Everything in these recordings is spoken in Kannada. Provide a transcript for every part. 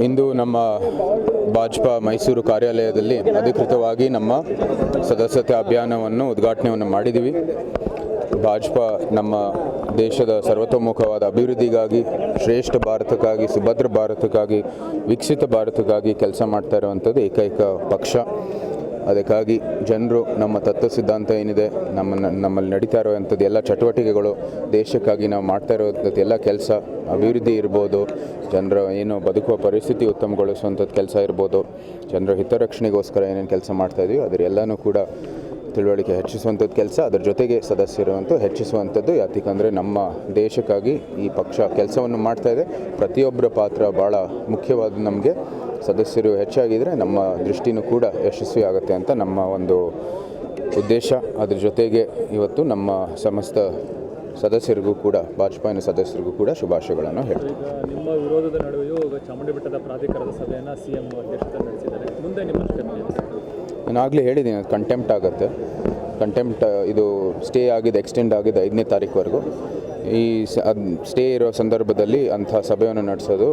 ಇಂದು ನಮ್ಮ ಭಾಜಪಾ ಮೈಸೂರು ಕಾರ್ಯಾಲಯದಲ್ಲಿ ಅಧಿಕೃತವಾಗಿ ನಮ್ಮ ಸದಸ್ಯತೆ ಅಭಿಯಾನವನ್ನು ಉದ್ಘಾಟನೆಯನ್ನು ಮಾಡಿದ್ದೀವಿ. ಭಾಜಪಾ ನಮ್ಮ ದೇಶದ ಸರ್ವತೋಮುಖವಾದ ಅಭಿವೃದ್ಧಿಗಾಗಿ, ಶ್ರೇಷ್ಠ ಭಾರತಕ್ಕಾಗಿ, ಸುಭದ್ರ ಭಾರತಕ್ಕಾಗಿ, ವಿಕಸಿತ ಭಾರತಕ್ಕಾಗಿ ಕೆಲಸ ಮಾಡ್ತಾ ಇರುವಂಥದ್ದು ಏಕೈಕ ಪಕ್ಷ. ಅದಕ್ಕಾಗಿ ಜನರು ನಮ್ಮ ತತ್ವ ಸಿದ್ಧಾಂತ ಏನಿದೆ, ನಮ್ಮಲ್ಲಿ ನಡೀತಾ ಇರುವಂಥದ್ದು ಎಲ್ಲ ಚಟುವಟಿಕೆಗಳು, ದೇಶಕ್ಕಾಗಿ ನಾವು ಮಾಡ್ತಾ ಇರುವಂಥದ್ದು ಎಲ್ಲ ಕೆಲಸ, ಅಭಿವೃದ್ಧಿ ಇರ್ಬೋದು, ಜನರ ಏನು ಬದುಕುವ ಪರಿಸ್ಥಿತಿ ಉತ್ತಮಗೊಳಿಸುವಂಥದ್ದು ಕೆಲಸ ಇರ್ಬೋದು, ಜನರ ಹಿತರಕ್ಷಣೆಗೋಸ್ಕರ ಏನೇನು ಕೆಲಸ ಮಾಡ್ತಾಯಿದ್ದೀವಿ ಅದರೆಲ್ಲನೂ ಕೂಡ ತಿಳುವಳಿಕೆ ಹೆಚ್ಚಿಸುವಂಥದ್ದು ಕೆಲಸ, ಅದರ ಜೊತೆಗೆ ಸದಸ್ಯರುವಂತೂ ಹೆಚ್ಚಿಸುವಂಥದ್ದು. ಯಾಕಂದರೆ ನಮ್ಮ ದೇಶಕ್ಕಾಗಿ ಈ ಪಕ್ಷ ಕೆಲಸವನ್ನು ಮಾಡ್ತಾಯಿದೆ. ಪ್ರತಿಯೊಬ್ಬರ ಪಾತ್ರ ಭಾಳ ಮುಖ್ಯವಾದ. ನಮಗೆ ಸದಸ್ಯರು ಹೆಚ್ಚಾಗಿದ್ದರೆ ನಮ್ಮ ದೃಷ್ಟಿನೂ ಕೂಡ ಯಶಸ್ವಿ ಆಗುತ್ತೆ ಅಂತ ನಮ್ಮ ಒಂದು ಉದ್ದೇಶ. ಅದ್ರ ಜೊತೆಗೆ ಇವತ್ತು ನಮ್ಮ ಸಮಸ್ತ ಸದಸ್ಯರಿಗೂ ಕೂಡ, ಭಾಜಪಾಯಿನ ಸದಸ್ಯರಿಗೂ ಕೂಡ ಶುಭಾಶಯಗಳನ್ನು ಹೇಳ್ತೀವಿ. ನಿಮ್ಮ ವಿರೋಧದ ನಡುವೆಯೂ ಚಾಮುಂಡಿ ಬೆಟ್ಟದ ಪ್ರಾಧಿಕಾರದ ಸಭೆಯನ್ನು CM ಅಧ್ಯಕ್ಷತೆ ನಡೆಸಿದ್ದಾರೆ. ಮುಂದೆ ನಿಮ್ಮ ನಾನು ಆಗಲೇ ಹೇಳಿದ್ದೀನಿ, ಅದು ಕಂಟೆಂಪ್ಟ್ ಆಗುತ್ತೆ. ಇದು ಸ್ಟೇ ಆಗಿದೆ, ಎಕ್ಸ್ಟೆಂಡ್ ಆಗಿದೆ 5ನೇ ತಾರೀಕುವರೆಗೂ. ಈ ಸ್ಟೇ ಇರೋ ಸಂದರ್ಭದಲ್ಲಿ ಅಂಥ ಸಭೆಯನ್ನು ನಡೆಸೋದು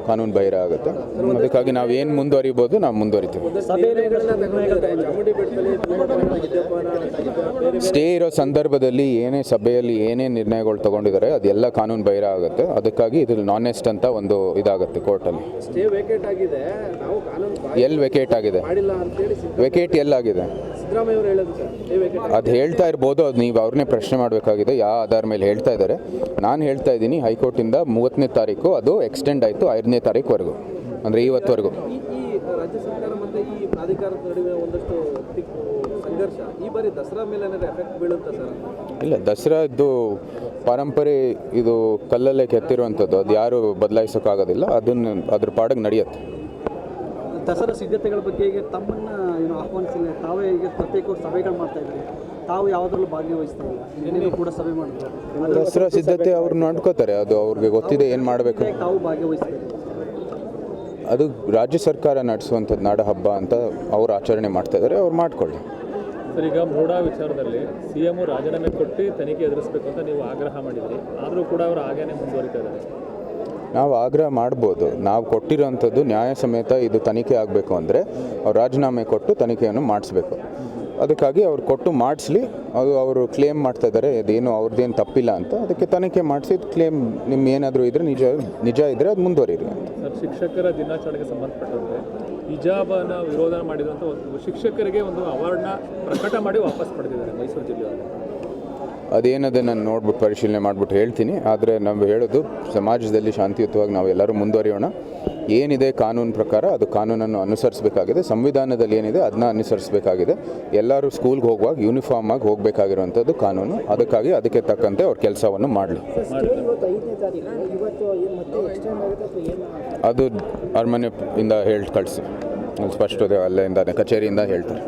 ಕಾನೂನು ಬಾಹಿರ ಆಗುತ್ತೆ. ಅದಕ್ಕಾಗಿ ನಾವು ಏನು ಮುಂದುವರಿಬೋದು ನಾವು ಮುಂದುವರಿತೀವಿ. ಸ್ಟೇ ಇರೋ ಸಂದರ್ಭದಲ್ಲಿ ಏನೇ ಸಭೆಯಲ್ಲಿ ಏನೇ ನಿರ್ಣಯಗಳು ತೊಗೊಂಡಿದ್ದಾರೆ ಅದೆಲ್ಲ ಕಾನೂನು ಬಾಹಿರ ಆಗುತ್ತೆ. ಅದಕ್ಕಾಗಿ ಇದು ನಾನೆಸ್ಟ್ ಅಂತ ಒಂದು ಇದಾಗುತ್ತೆ ಕೋರ್ಟಲ್ಲಿ. ಎಲ್ಲಿ ವೆಕೇಟ್ ಆಗಿದೆ? ವೆಕೇಟ್ ಎಲ್ಲಾಗಿದೆ ಅದು ಹೇಳ್ತಾ ಇರ್ಬೋದು. ಅದು ನೀವು ಅವ್ರನ್ನೇ ಪ್ರಶ್ನೆ ಮಾಡಬೇಕಾಗಿದೆ, ಯಾವ ಆಧಾರ ಮೇಲೆ ಹೇಳ್ತಾ ಇದ್ದಾರೆ. ನಾನು ಹೇಳ್ತಾ ಇದ್ದೀನಿ, ಹೈಕೋರ್ಟಿಂದ 30ನೇ ತಾರೀಕು ಅದು ಎಕ್ಸ್ಟೆಂಡ್ ಆಯಿತು 5ನೇ ತಾರೀಕುವರೆಗೂ, ಅಂದರೆ ಇವತ್ತುವರೆಗೂ. ರಾಜ್ಯ ಸರ್ಕಾರ ಮತ್ತು ಈ ಪ್ರಾಧಿಕಾರದ ನಡುವೆ ಒಂದಷ್ಟು ಸಂಘರ್ಷ ಈ ಬಾರಿ ದಸರಾ ಮೇಲೆ ಎಫೆಕ್ಟ್ ಬೀಳುತ್ತಾ ಸರ್? ಇಲ್ಲ, ದಸರಾದ್ದು ಪಾರಂಪರೆ ಇದು ಕಲ್ಲಲ್ಲೇ ಕೆತ್ತಿರುವಂಥದ್ದು, ಅದು ಯಾರು ಬದಲಾಯಿಸೋಕ್ಕಾಗೋದಿಲ್ಲ. ಅದ್ರ ಪಾಡಿಗೆ ನಡೆಯುತ್ತೆ. ದಸರಾ ಸಿದ್ಧತೆಗಳ ಬಗ್ಗೆ ಈಗ ತಮ್ಮನ್ನು ಆಹ್ವಾನಿಸಿಲ್ಲ, ತಾವೇ ಈಗ ಪ್ರತ್ಯೇಕ ಸಭೆಗಳು ಮಾಡ್ತಾ ಇದ್ದಾರೆ, ತಾವು ಯಾವುದ್ರಲ್ಲೂ ಭಾಗವಹಿಸ್ತಾ ಇಲ್ಲ. ನಿನ್ನೆ ಕೂಡ ಸಭೆ ಮಾಡಿದ್ರು. ದಸರಾ ಸಿದ್ಧತೆ ಅವ್ರು ನೋಡ್ಕೋತಾರೆ, ಅದು ಅವ್ರಿಗೆ ಗೊತ್ತಿದೆ ಏನು ಮಾಡಬೇಕು. ತಾವು ಭಾಗವಹಿಸ್ತಾರೆ. ಅದು ರಾಜ್ಯ ಸರ್ಕಾರ ನಡೆಸುವಂಥದ್ದು ನಾಡ ಹಬ್ಬ ಅಂತ ಅವ್ರು ಆಚರಣೆ ಮಾಡ್ತಾ ಇದ್ದಾರೆ, ಅವ್ರು ಮಾಡ್ಕೊಳ್ಳಿ. ಸರ್, ಈಗ ಮೂಡಾ ವಿಚಾರದಲ್ಲಿ CM ರಾಜೀನಾಮೆ ಕೊಟ್ಟು ತನಿಖೆ ಎದುರಿಸಬೇಕು ಅಂತ ನೀವು ಆಗ್ರಹ ಮಾಡಿದ್ರಿ, ಆದರೂ ಕೂಡ ಅವರು ಹಾಗೇನೆ ಮುಂದುವರಿತಾ ಇದ್ದಾರೆ. ನಾವು ಆಗ್ರಹ ಮಾಡ್ಬೋದು. ನಾವು ಕೊಟ್ಟಿರೋವಂಥದ್ದು ನ್ಯಾಯ ಸಮೇತ ಇದು ತನಿಖೆ ಆಗಬೇಕು ಅಂದರೆ ಅವ್ರು ರಾಜೀನಾಮೆ ಕೊಟ್ಟು ತನಿಖೆಯನ್ನು ಮಾಡಿಸ್ಬೇಕು. ಅದಕ್ಕಾಗಿ ಅವ್ರು ಕೊಟ್ಟು ಮಾಡಿಸ್ಲಿ. ಅದು ಅವರು ಕ್ಲೇಮ್ ಮಾಡ್ತಾ ಇದ್ದಾರೆ, ಅದೇನು ಅವ್ರದ್ದೇನು ತಪ್ಪಿಲ್ಲ ಅಂತ. ಅದಕ್ಕೆ ತನಿಖೆ ಮಾಡಿಸಿ ಕ್ಲೇಮ್ ನಿಮ್ಮ ಏನಾದರೂ ಇದ್ದರೆ ನಿಜ ಇದ್ದರೆ ಅದು ಮುಂದುವರಿರಿ ಅಂತ. ಸರ್, ಶಿಕ್ಷಕರ ದಿನಾಚರಣೆಗೆ ಸಂಬಂಧಪಟ್ಟಂತೆ ಹಿಜಾಬನ ವಿರೋಧ ಮಾಡಿದಂಥ ಒಂದು ಶಿಕ್ಷಕರಿಗೆ ಒಂದು ಅವಾರ್ಡ್ನ ಪ್ರಕಟ ಮಾಡಿ ವಾಪಸ್ ಪಡೆದಿದ್ದಾರೆ ಮೈಸೂರು ಜಿಲ್ಲೆಯಲ್ಲಿ. ಅದೇನದೆ ನಾನು ನೋಡ್ಬಿಟ್ಟು ಪರಿಶೀಲನೆ ಮಾಡಿಬಿಟ್ಟು ಹೇಳ್ತೀನಿ. ಆದರೆ ನಾವು ಹೇಳೋದು, ಸಮಾಜದಲ್ಲಿ ಶಾಂತಿಯುತವಾಗಿ ನಾವು ಎಲ್ಲರೂ ಮುಂದುವರಿಯೋಣ. ಏನಿದೆ ಕಾನೂನು ಪ್ರಕಾರ ಅದು ಕಾನೂನನ್ನು ಅನುಸರಿಸಬೇಕಾಗಿದೆ. ಸಂವಿಧಾನದಲ್ಲಿ ಏನಿದೆ ಅದನ್ನ ಅನುಸರಿಸಬೇಕಾಗಿದೆ. ಎಲ್ಲರೂ ಸ್ಕೂಲ್ಗೆ ಹೋಗುವಾಗ ಯೂನಿಫಾರ್ಮ್ ಆಗಿ ಹೋಗಬೇಕಾಗಿರುವಂಥದ್ದು ಕಾನೂನು. ಅದಕ್ಕೆ ತಕ್ಕಂತೆ ಅವ್ರ ಕೆಲಸವನ್ನು ಮಾಡಲಿ. ಅದು ಅರಮನೆಯಿಂದ ಹೇಳಿ ಕಳಿಸಿ, ಸ್ಪಷ್ಟತೆ ಅಲ್ಲಿಂದ ಕಚೇರಿಯಿಂದ ಹೇಳ್ತಾರೆ.